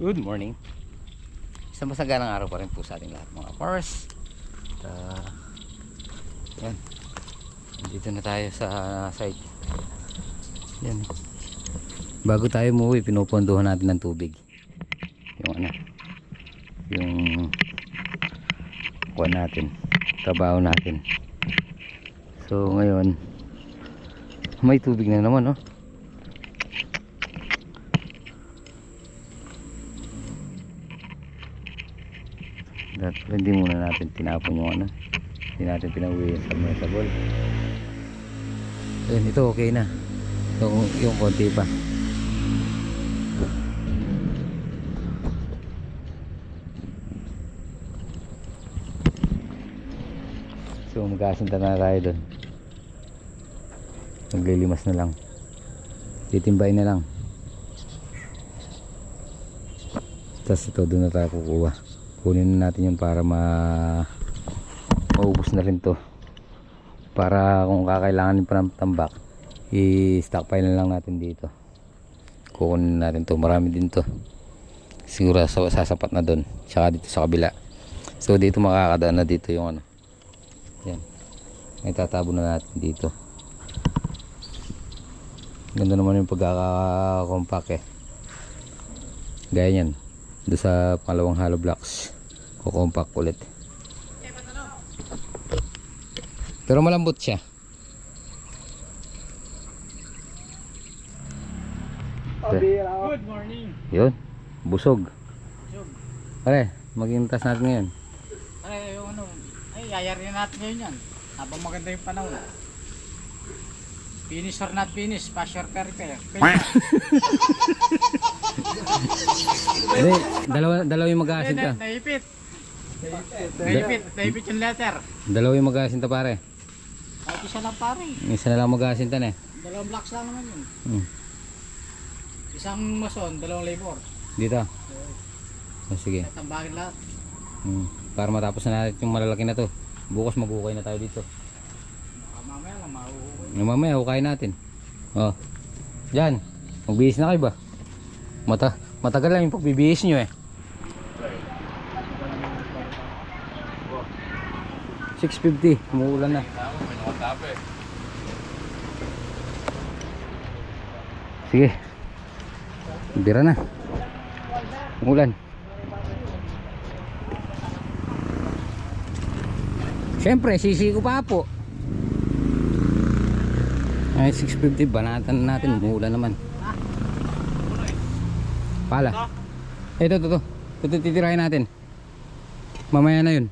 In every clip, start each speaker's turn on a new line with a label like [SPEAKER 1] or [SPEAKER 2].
[SPEAKER 1] Good morning. Isang masagalang araw pa rin po sa ating lahat mga farmers. Yan. Dito na tayo sa site. Yan. Bago tayo umuwi, pinupondohan natin ng tubig. Yung kuha natin, trabaho natin. So ngayon, may tubig na naman, no? Hindi muna natin tinapon yung hindi natin pinauwi sa submersible. Ayun, ito okay na. Yung konti pa. So magkasinta na tayo doon. Maglilimas na lang. Titimbay na lang. Tapos ito doon na tayo kukuha. Kunin na natin yung para maubos na rin to, para kung kakailanganin pa ng tambak, i-stockpile na lang natin dito. Kukunin natin to, marami din to, siguro sasapat na doon, tsaka dito sa kabila. So dito makakadaan na dito yung yan, may tatabo na natin dito. Ganda naman yung pagkaka-compact gaya yan doon sa pangalawang hollow blocks, kukompact ulit. Pero malambot siya.
[SPEAKER 2] Good morning.
[SPEAKER 1] Yun, busog. Pare, maging-tas natin ngayon.
[SPEAKER 2] Ay, yayarin natin ngayon yan. Habang maganda yung panahon. Finish or not finish, pass or repair.
[SPEAKER 1] Hindi, dalawa yung mag-aasinta.
[SPEAKER 2] Naipit yung letter.
[SPEAKER 1] Dalawa yung mag-aasinta pare.
[SPEAKER 2] Kahit isa lang pare.
[SPEAKER 1] Isa na lang mag-aasinta na eh.
[SPEAKER 2] Dalawang blocks lang naman yun. Isang mason, dalawang labor.
[SPEAKER 1] Dito. Sige.
[SPEAKER 2] Tambagin lahat.
[SPEAKER 1] Para matapos na natin yung malalaki na to. Bukas mag-ukay na tayo dito.
[SPEAKER 2] Mamaya lang mahuhukay.
[SPEAKER 1] Mamaya ukay natin. Oh. Diyan. Magbihis na kayo ba? Matagal lang yung pagbibihis nyo eh. 6:50, umuulan na. Sige. Bira na. Umuulan. Siyempre, sisi ko pa po. Ay, 6:50, banatan natin. Umuulan naman. Pala. Ito. Ito titirahin natin. Mamaya na yun.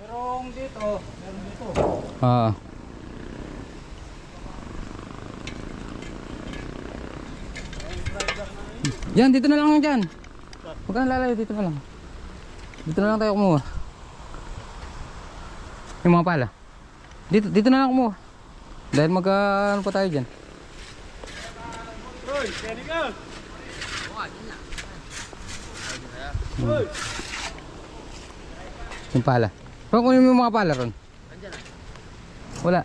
[SPEAKER 2] Meron dito.
[SPEAKER 1] Diyan, dito na lang dyan. Huwag ka lalayo, dito na lang. Dito na lang tayo kumuha. Yung mga pala. Dito na lang kumuha. Dahil ano pa tayo dyan.
[SPEAKER 2] Roy, ready go!
[SPEAKER 1] Yung pala. Ron, kunin mo yung mga pala ron. Wala.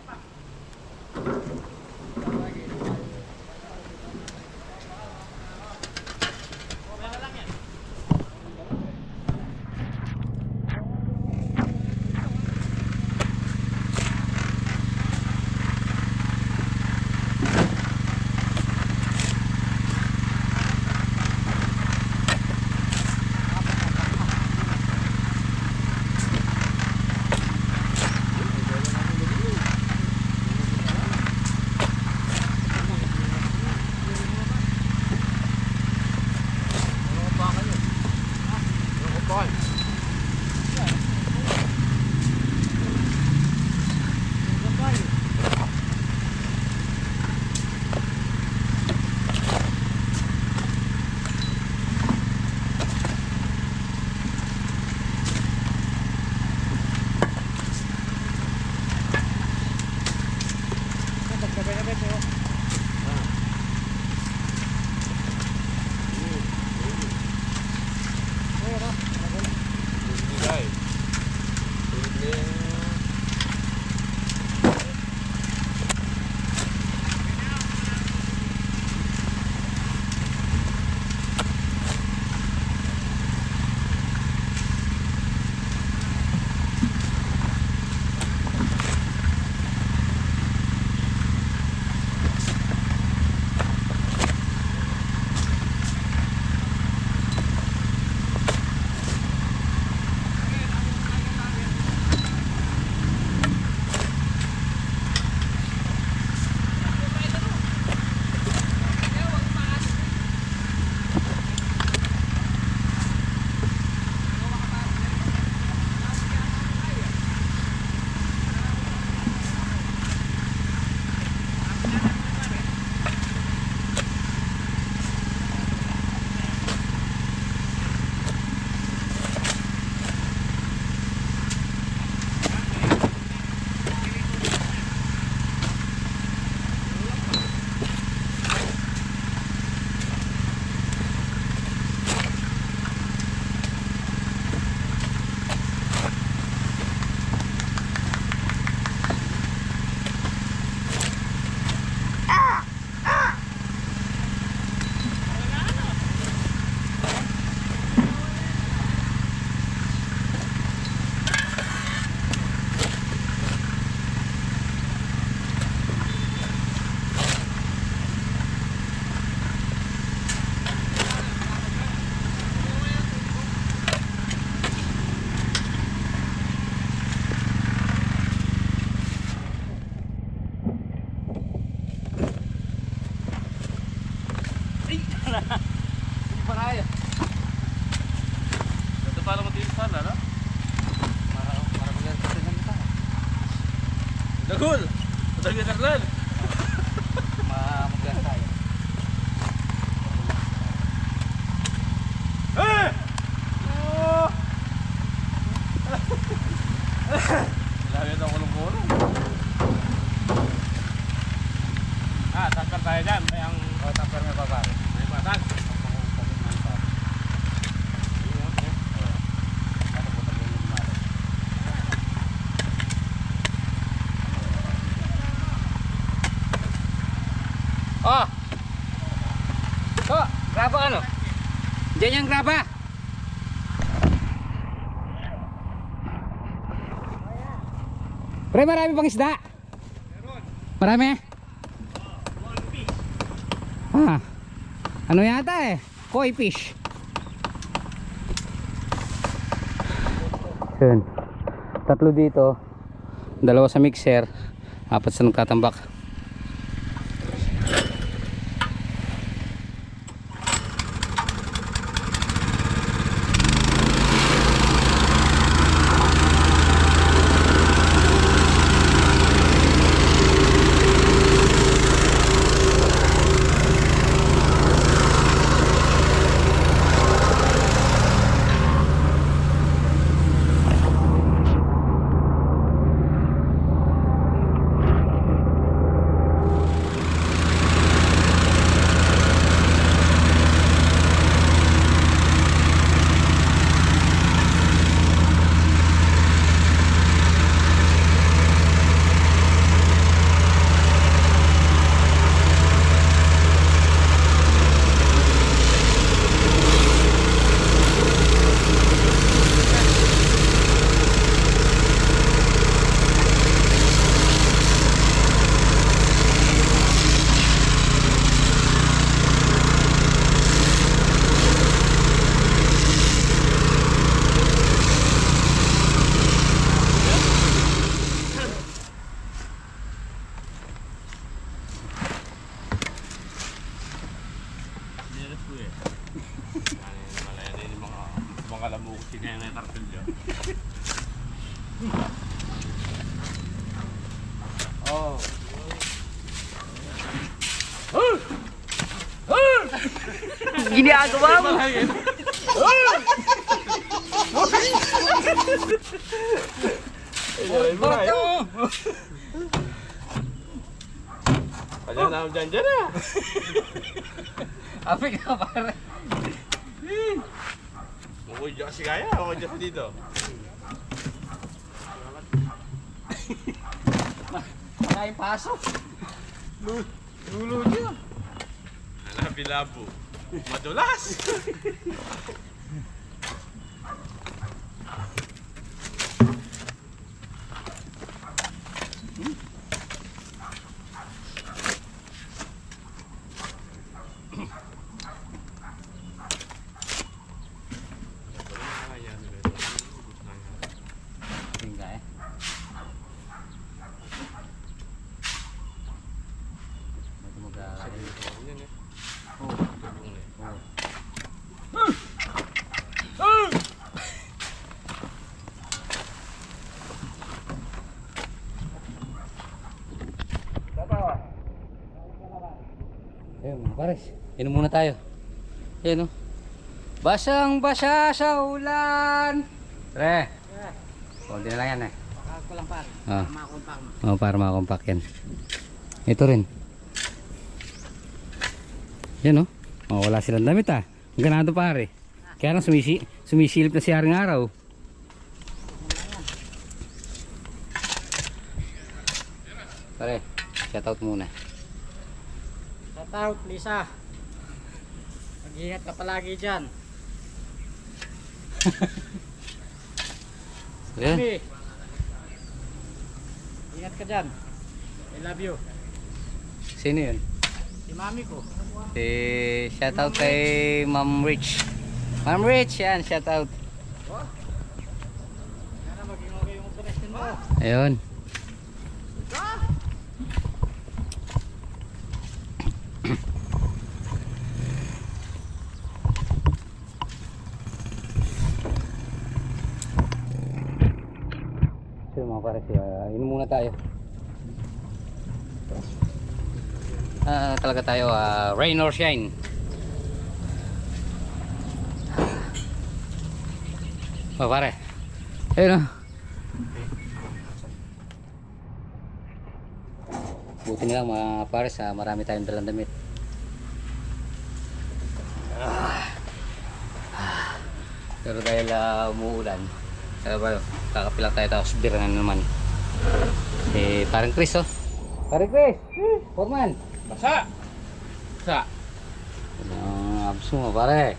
[SPEAKER 2] Hindi pa tayo.
[SPEAKER 3] Ito para matiis sana, no?
[SPEAKER 2] Para maganda sa lang tayo.
[SPEAKER 3] Dagol! Dagol na lang!
[SPEAKER 2] Maganda tayo.
[SPEAKER 3] Eh! Oh! Lawit ang kulong-kulong. Tangkar tayo dyan. May ang...
[SPEAKER 2] Tapos may babari.
[SPEAKER 3] May batag.
[SPEAKER 2] Oh! Oh! Graba ano? Diyan yung graba! Pre, marami pang isda! Marami? Ah, ano yata eh? Koi fish. Yun. 3 dito. 2 sa mixer. 4 sa nagtatambak.
[SPEAKER 3] Oh.
[SPEAKER 2] Ginagawa mo!
[SPEAKER 3] Ayan na, dyan na.
[SPEAKER 2] Apik ka pare.
[SPEAKER 3] Mukoy dyan kasi kaya, mukoy dyan dito.
[SPEAKER 2] Kaya pasok. Lulo dyan.
[SPEAKER 3] Bilabo. Madulas.
[SPEAKER 2] Tinggal eh. Ayun mga pares, inom muna tayo. Ayun o. Basang basa sa ulan. Pre. Konti na lang yan eh. Ako lang pare. Makakompak mo. Oh, para makakompak yan. Ito rin. Yan o. Oh, wala silang damit ah. Ang ganado pare. Kaya lang sumisilip na si Haring Araw. Pare, shoutout muna.
[SPEAKER 4] Shoutout Lisa. Mag-ingat ka palagi dyan.
[SPEAKER 1] Ayan.
[SPEAKER 4] Mami, ingat ka dyan. I love you.
[SPEAKER 1] Sino yun?
[SPEAKER 4] Si mami ko.
[SPEAKER 1] Shoutout kay Ma'am Rich. Ma'am Rich, yan, shoutout.
[SPEAKER 4] Sana maging okay yung operation mo.
[SPEAKER 1] Ayun.
[SPEAKER 2] mga pares, inom muna tayo. Talaga tayo, rain or shine. Oh pare, ayun o. Buti na lang mga pares, marami tayong dalang damit. Pero dahil umuulan, kakapilang tayo tapos bira na naman. Parang Chris oh. Parang Chris! Foreman!
[SPEAKER 3] Basa! Basa!
[SPEAKER 2] Ang abs mo pare.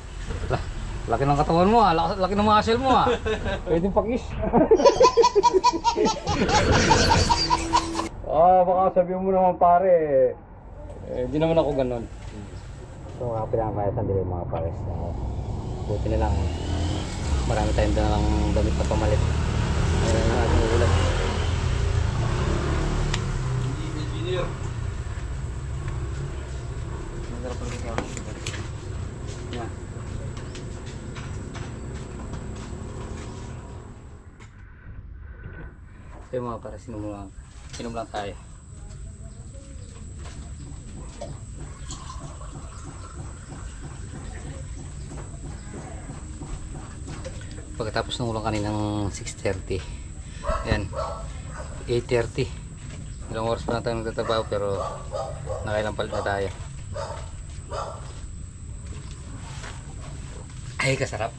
[SPEAKER 2] Laki ng katawan mo laki ng muscle mo Pwedeng pakis.
[SPEAKER 3] Baka sabihin mo naman pare.
[SPEAKER 2] Hindi naman ako ganun. So mga pinamayasan din mga pares. Buti na lang marami tayong dalang damit na pamalit. Ayun ang ating ulan.
[SPEAKER 3] Engineer.
[SPEAKER 2] Masarap ang ito. Yan. So yung mga pares, inom lang tayo. Pagkatapos ng ulang kaninang 6:30, ayan, 8:30, ilang oras pa na tayo nagtatrabaho pero nakailang palit na tayo. Ay kasarap.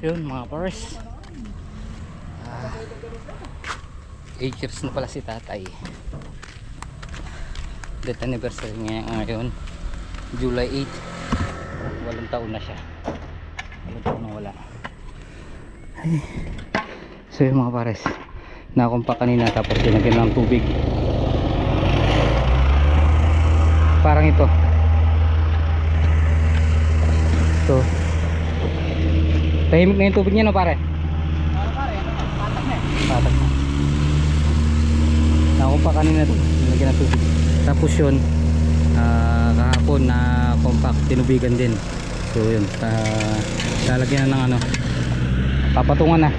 [SPEAKER 2] Yun mga pares, 8 years na pala si tatay. Death anniversary ngayon, July 8. 8 taon na siya. 8 taon na wala. Ay. So yun mga pares, nakumpa kanina tapos dinagyan ng tubig. Parang ito tahimik na yung tubig niya no pare? Patak na. Nakumpa kanina ito, nilagyan ng tubig. Tapos yun, kahapon na compact, tinubigan din. So yun, lalagyan na ng ano, papatungan na.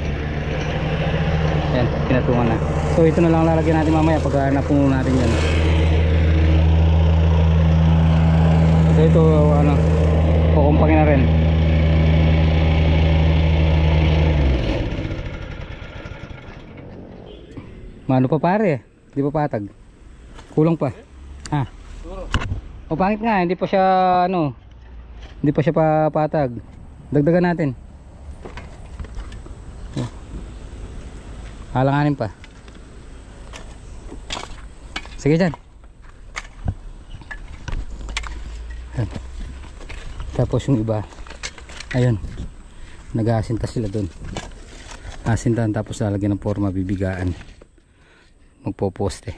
[SPEAKER 2] Yan, pinatungan na. So ito na lang lalagyan natin mamaya pag napuno natin yan. So ito, ano, kukumpangin na rin. Mano pa pare, di pa patag. Kulang pa. O pangit nga, hindi pa siya ano, hindi pa siya papatag. Dagdagan natin. Halanganin pa. Sige dyan. Tapos yung iba, ayun, nag-aasinta sila dun. Asintahan tapos lalagyan ng forma, bibigaan. Magpoposte.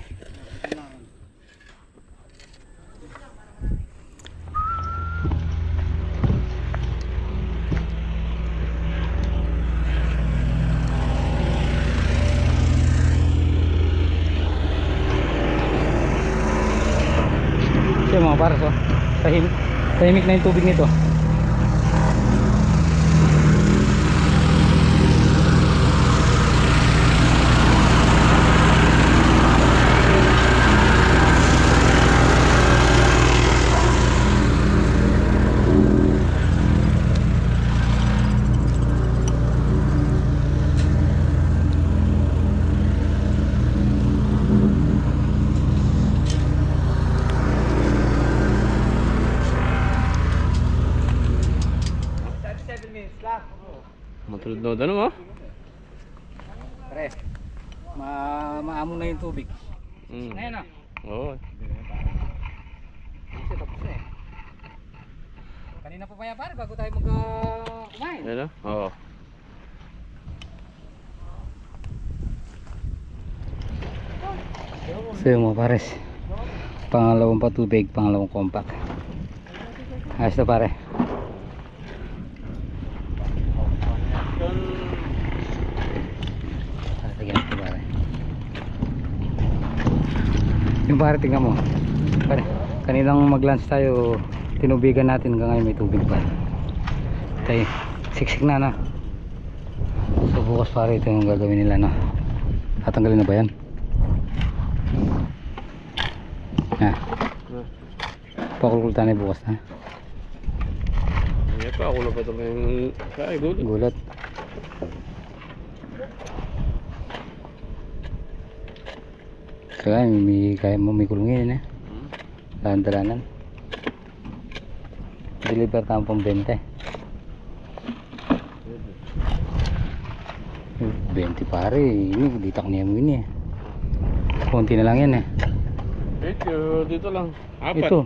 [SPEAKER 2] Siya mga pares, tahimik na yung tubig nito.
[SPEAKER 3] Matulad na ano mo?
[SPEAKER 2] Pre, maamon na yung tubig. Ngayon na.
[SPEAKER 3] Oo.
[SPEAKER 2] Kasi tapos na eh. Kanina pa pa yan pare bago tayo kumain.
[SPEAKER 3] Ano? Oo.
[SPEAKER 2] So yung mga pares, pangalawang patubig, pangalawang compact. Ayos na pare.
[SPEAKER 1] Yung pare, tingnan mo. Pare, kanilang mag-lunch tayo, tinubigan natin, hanggang ngayon may tubig pa. Tayo, siksik na na. So bukas pare, ito yung gagawin nila na. Tatanggalin na ba yan? Ha? Pakulkultan na bukas na.
[SPEAKER 3] Hindi pa, ako na pa ito yung... Ay, gulat.
[SPEAKER 1] Gulat. Kaya may kulungin eh. Dahan-dalanan. Deliver tayo pang 20. 20 pare, ini ditak niya mo ini eh. Konti na lang yan eh.
[SPEAKER 3] Dito lang. Apat.
[SPEAKER 1] Ito.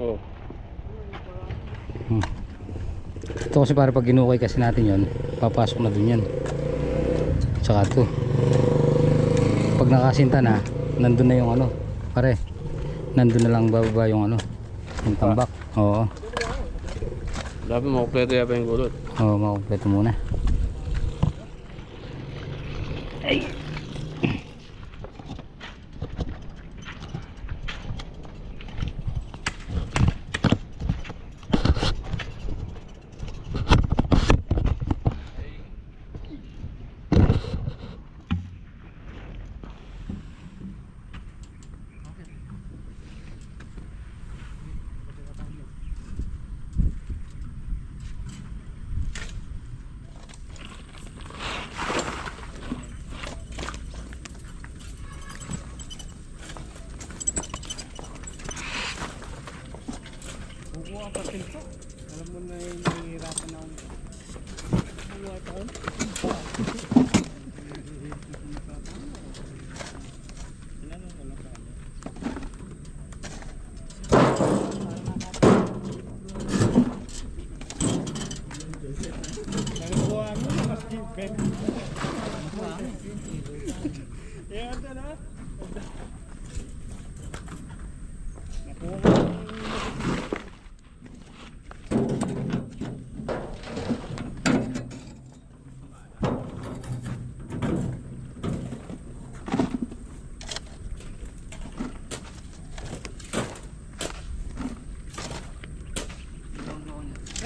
[SPEAKER 3] Oo.
[SPEAKER 1] Ito kasi para pag ginukay kasi natin yon, papasok na dun yan. Tsaka ito. Pag nakasinta na, nandun na yung ano, pare. Nandun na lang bababa yung ano, yung tambak. Oo.
[SPEAKER 3] Dapat makumpleto yata yung gulot.
[SPEAKER 1] Oo, makumpleto muna. Ay.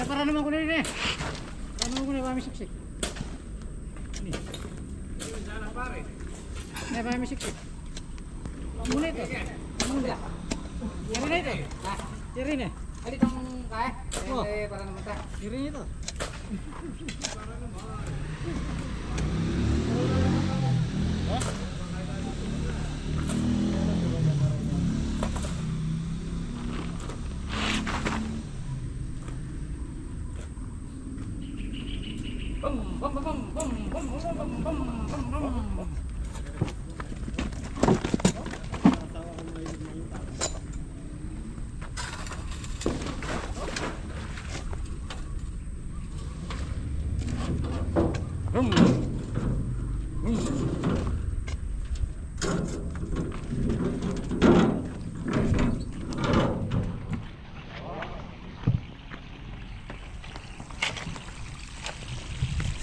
[SPEAKER 4] Para naman ko na rin eh. Para naman ko na kami siksik. Ini. Ini kami siksik. Muna ito. Muna. Yari na ito. Yari na. Alit ang kaya? Para naman ta. Yari ito.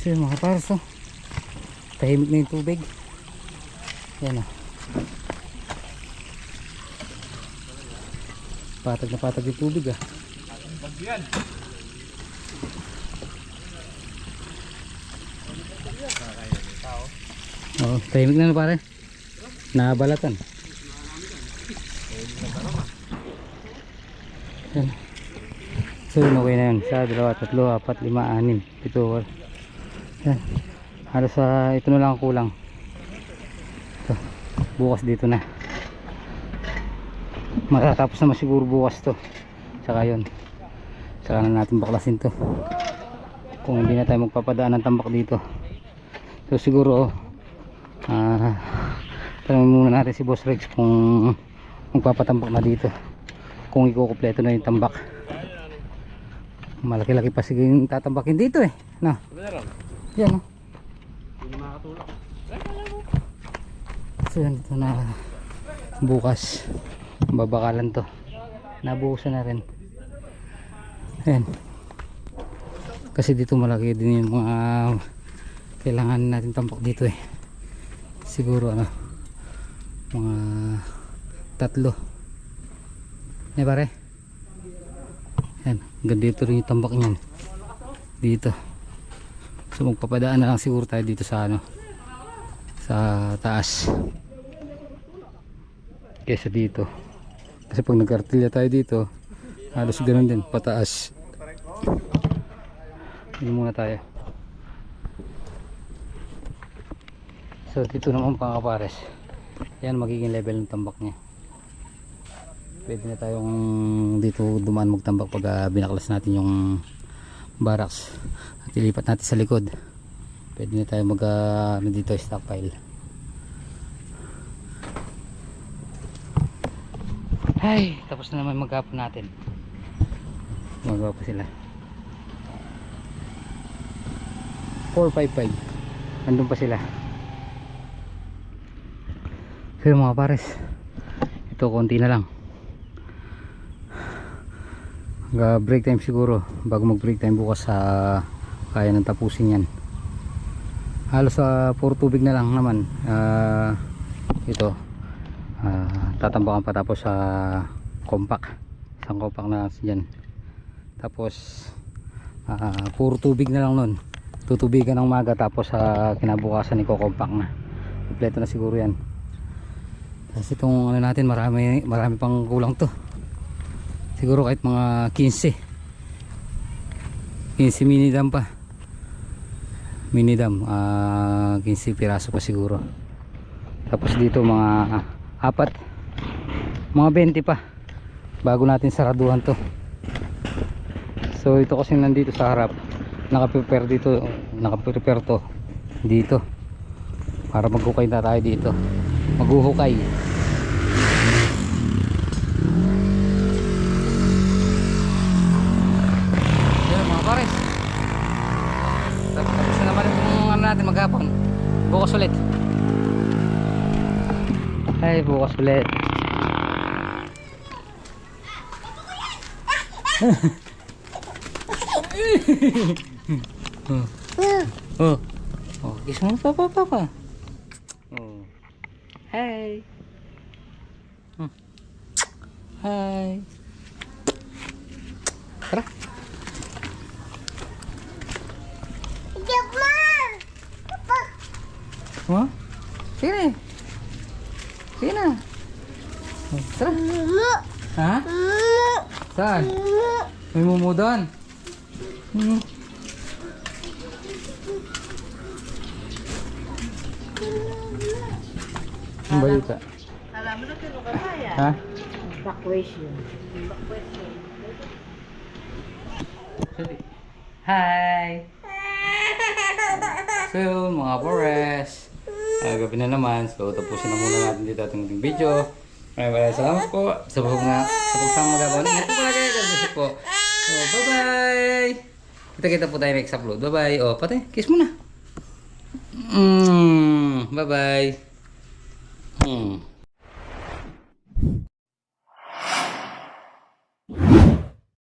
[SPEAKER 1] So yun mga pares, oh. Tahimik na yung tubig. Yan oh. Patag na patag yung tubig ah. Oo, tahimik na pare. Nabalatan. Yan. So yun, okay na yun. Sa 2, 3, 4, 5, 6, 7, 8. Yan. Halos ito na lang ang kulang. Ito. Bukas dito na. Matatapos naman siguro bukas to. Saka yun. Saka na natin baklasin to. Kung hindi na tayo magpapadaan ng tambak dito. So siguro tanongin muna natin si Boss Rex kung magpapatambak na dito. Kung ikukumpleto na yung tambak. Malaki-laki pa sige yung tatambakin dito eh. No? Yan o.
[SPEAKER 3] Hindi makakatulak.
[SPEAKER 1] So yan, ito na bukas babakalan to. Nabuhusan na rin. Ayan. Kasi dito malaki din yung mga kailangan natin tampak dito eh. Siguro ano, mga
[SPEAKER 2] 3. Ne pare. Yan, hanggang dito rin yung tambak niyan. Dito. So magpapadaan na lang siguro tayo dito sa ano, sa taas. Kesa dito. Kasi pag nag-artilya tayo dito, halos ganoon din, pataas. Dito muna tayo. So dito naman mga kapares, yan magiging level ng tambak niya. Pwede na tayong dito dumaan magtambak pag binaklas natin yung barracks at ilipat natin sa likod. Pwede na tayo mag dito stockpile. Ay, tapos na naman maghapon natin. Magawa pa sila 455, andun pa sila. Pero mga pares, ito konti na lang. Break time siguro, bago mag break time bukas kaya nang tapusin yan. Halos puro tubig na lang naman. Ito tatambakan pa, tapos compact, isang compact na dyan. Tapos puro tubig na lang nun, tutubigan ng maga, tapos kinabukasan ni compact na, kompleto na siguro yan. Kasi itong ano natin, marami pang kulang to. Siguro kahit mga 15 mini dam pa. Mini dam, 15 piraso pa siguro. Tapos dito mga 4, mga 20 pa bago natin saraduhan to. So ito kasi nandito sa harap, naka-prepare to dito para maghukay na tayo dito. Maghuhukay. Pares, tapos na naman yung ano natin maghapon. Bukas ulit. Ay, bukas ulit. Oh, kiss mo papa. Oh. Hey. Hi. Tara. Huh? Sini. Sini. Tara. Ha? Saan? May mumu doon. Ang balita.
[SPEAKER 4] Alam mo na sino ka kaya?
[SPEAKER 2] Ha?
[SPEAKER 4] Backwation.
[SPEAKER 2] Hi! So mga Pares, gabi na naman, so tapusin na muna natin dito ating video. Maraming salamat po sa pagsama magagawa. Ingat po palagi, God bless you po. Oh, bye bye! Kita po tayo next upload. Bye bye. Oh, pati, kiss mo na. Bye bye.